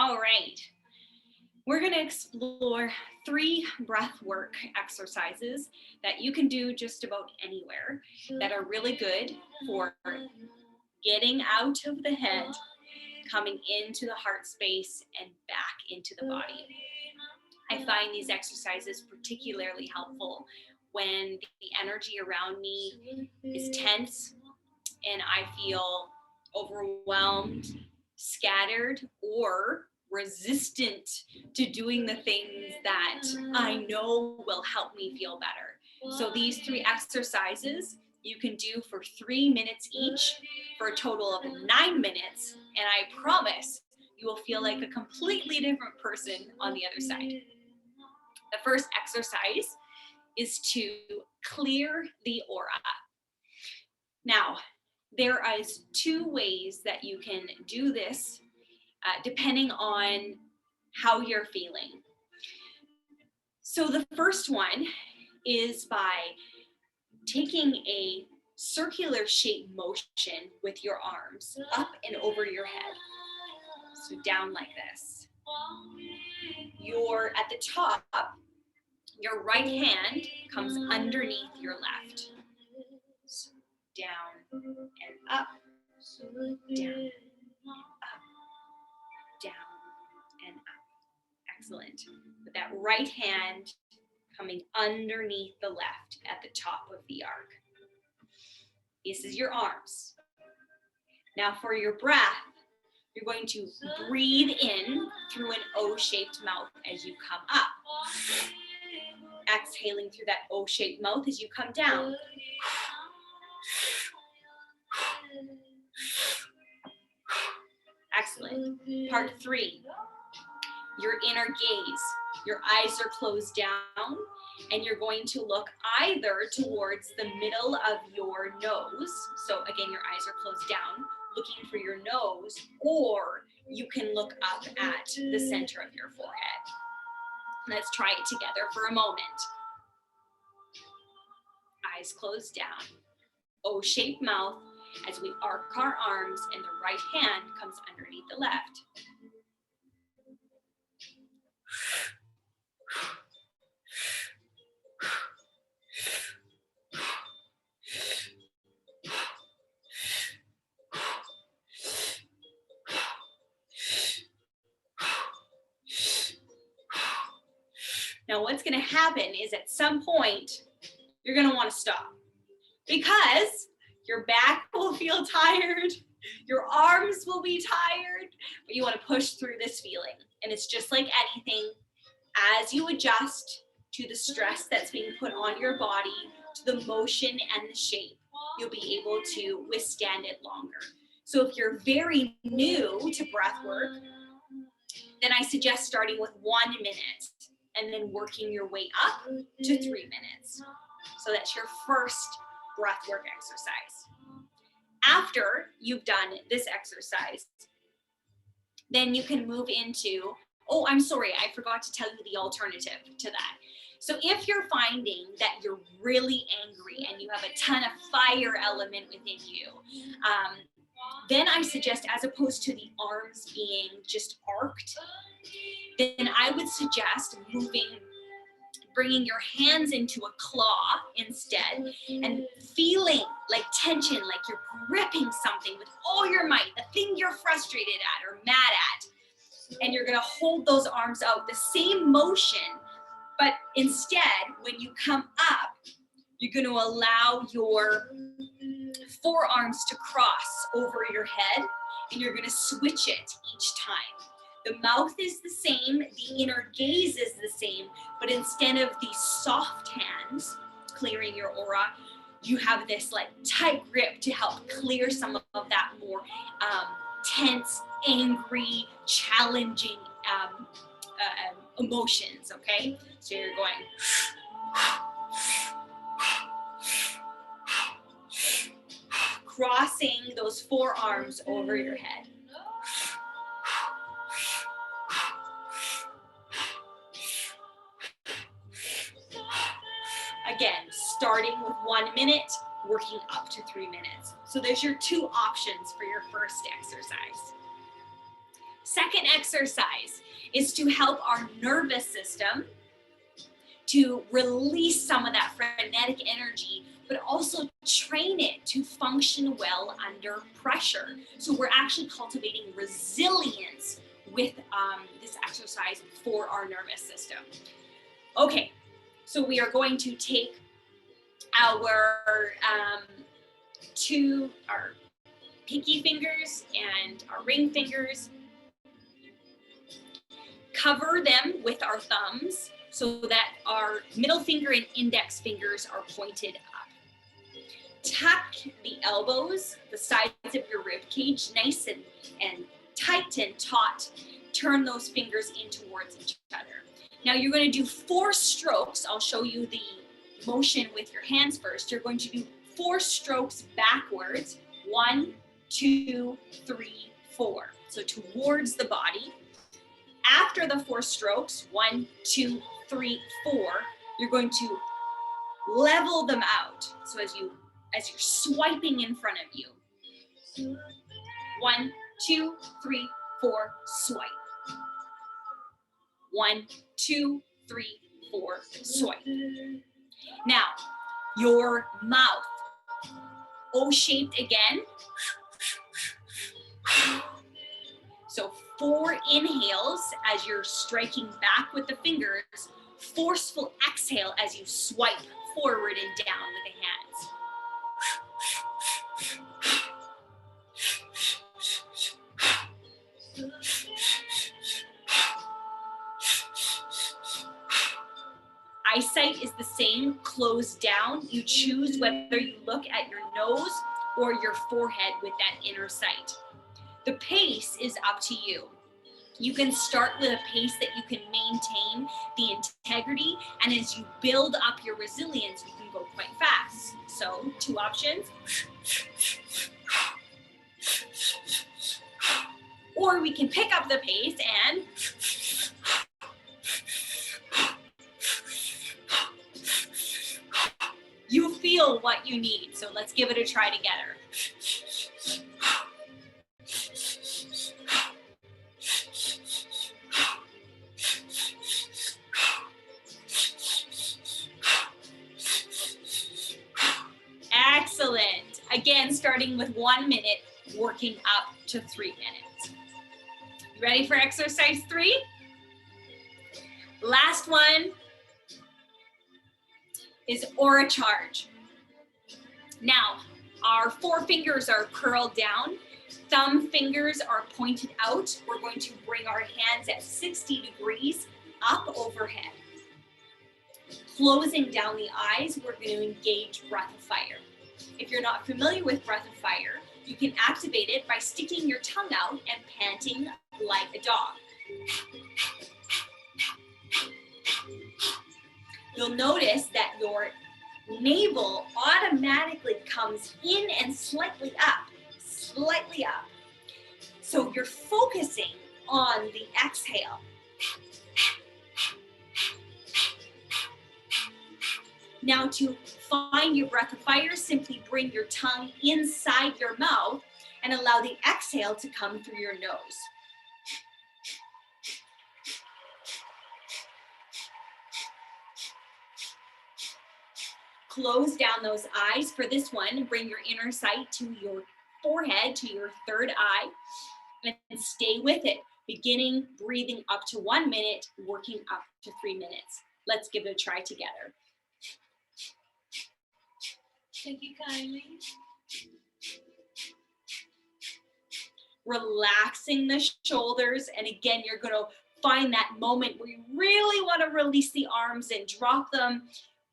All right. We're going to explore 3 breath work exercises that you can do just about anywhere that are really good for getting out of the head, coming into the heart space, and back into the body. I find these exercises particularly helpful when the energy around me is tense and I feel overwhelmed, scattered, or resistant to doing the things that I know will help me feel better. So these 3 exercises you can do for 3 minutes each for a total of 9 minutes, and I promise you will feel like a completely different person on the other side. The first exercise is to clear the aura. Now, there is 2 ways that you can do this depending on how you're feeling. So the first one is by taking a circular shape motion with your arms up and over your head. So down like this. You're at the top, your right hand comes underneath your left. So down and up, down, up, down, and up. Excellent. With that right hand coming underneath the left at the top of the arc. This is your arms. Now for your breath, you're going to breathe in through an O-shaped mouth as you come up. Exhaling through that O-shaped mouth as you come down. Excellent. Part 3, your inner gaze. Your eyes are closed down and you're going to look either towards the middle of your nose. So again, your eyes are closed down, looking for your nose, or you can look up at the center of your forehead. Let's try it together for a moment. Eyes closed down, O-shaped mouth as we arc our arms and the right hand comes underneath the left. Now what's going to happen is at some point, you're going to want to stop because your back will feel tired, your arms will be tired, but you want to push through this feeling. And it's just like anything, as you adjust to the stress that's being put on your body, to the motion and the shape, you'll be able to withstand it longer. So if you're very new to breath work, then I suggest starting with 1 minute and then working your way up to 3 minutes. So that's your first breath work exercise. After you've done this exercise, then you can move into, oh, I'm sorry, I forgot to tell you the alternative to that. So if you're finding that you're really angry and you have a ton of fire element within you, then I suggest, as opposed to the arms being just arced, then I would suggest bringing your hands into a claw instead and feeling like tension, like you're gripping something with all your might, the thing you're frustrated at or mad at. And you're going to hold those arms out, the same motion, but instead, when you come up, you're going to allow your forearms to cross over your head, and you're going to switch it each time. The mouth is the same, the inner gaze is the same, but instead of these soft hands clearing your aura, you have this like tight grip to help clear some of that more tense, angry, challenging emotions, okay? So you're going crossing those forearms over your head. Again, starting with 1 minute, working up to 3 minutes. So there's your 2 options for your first exercise. second exercise is to help our nervous system to release some of that frenetic energy, but also train it to function well under pressure. So we're actually cultivating resilience with this exercise for our nervous system. Okay, so we are going to take our our pinky fingers and our ring fingers, cover them with our thumbs so that our middle finger and index fingers are pointed up. Tuck the elbows, the sides of your rib cage, nice and tight and taut. Turn those fingers in towards each other. Now you're going to do 4 strokes. I'll show you the motion with your hands first. You're going to do 4 strokes backwards. 1, 2, 3, 4. So towards the body. After the 4 strokes, 1, 2, 3, 4, you're going to level them out. So as you're swiping in front of you. 1, 2, 3, 4, swipe. 1, 2, 3, 4, swipe. Now, your mouth, O-shaped again. So 4 inhales as you're striking back with the fingers, forceful exhale as you swipe forward and down with the hands. Eyesight is the same, closed down. You choose whether you look at your nose or your forehead with that inner sight. The pace is up to you. You can start with a pace that you can maintain the integrity, and as you build up your resilience, you can go quite fast. So 2 options. Or we can pick up the pace and you feel what you need. So let's give it a try together. Excellent. Again, starting with 1 minute, working up to 3 minutes. You ready for exercise 3? Last one is aura charge. Now, our 4 fingers are curled down. Thumb fingers are pointed out. We're going to bring our hands at 60 degrees up overhead. Closing down the eyes, we're going to engage breath of fire. If you're not familiar with breath of fire, you can activate it by sticking your tongue out and panting like a dog. You'll notice that your navel automatically comes in and slightly up. So you're focusing on the exhale. Now to find your breath of fire, simply bring your tongue inside your mouth and allow the exhale to come through your nose. Close down those eyes for this one. Bring your inner sight to your forehead, to your third eye, and stay with it. Beginning breathing up to 1 minute, working up to 3 minutes. Let's give it a try together. Thank you kindly. Relaxing the shoulders, and again, you're going to find that moment where you really want to release the arms and drop them,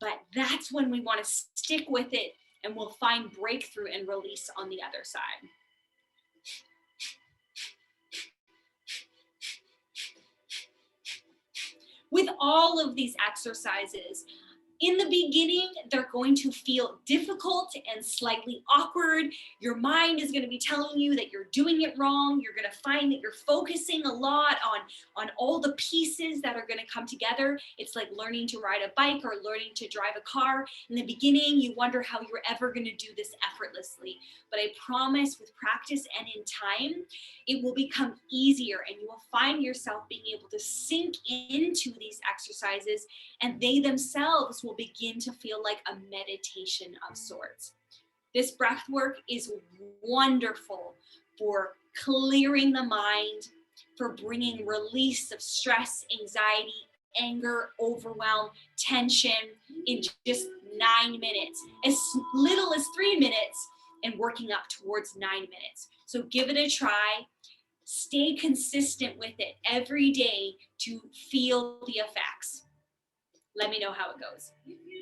but that's when we want to stick with it, and we'll find breakthrough and release on the other side. With all of these exercises, In the beginning, they're going to feel difficult and slightly awkward. Your mind is going to be telling you that you're doing it wrong. You're going to find that you're focusing a lot on all the pieces that are going to come together. It's like learning to ride a bike or learning to drive a car. In the beginning, you wonder how you're ever going to do this effortlessly. But I promise with practice and in time, it will become easier and you will find yourself being able to sink into these exercises, and they themselves will begin to feel like a meditation of sorts. This breath work is wonderful for clearing the mind, for bringing release of stress, anxiety, anger, overwhelm, tension in just 9 minutes, as little as 3 minutes, and working up towards 9 minutes. So give it a try. Stay consistent with it every day to feel the effects. Let me know how it goes.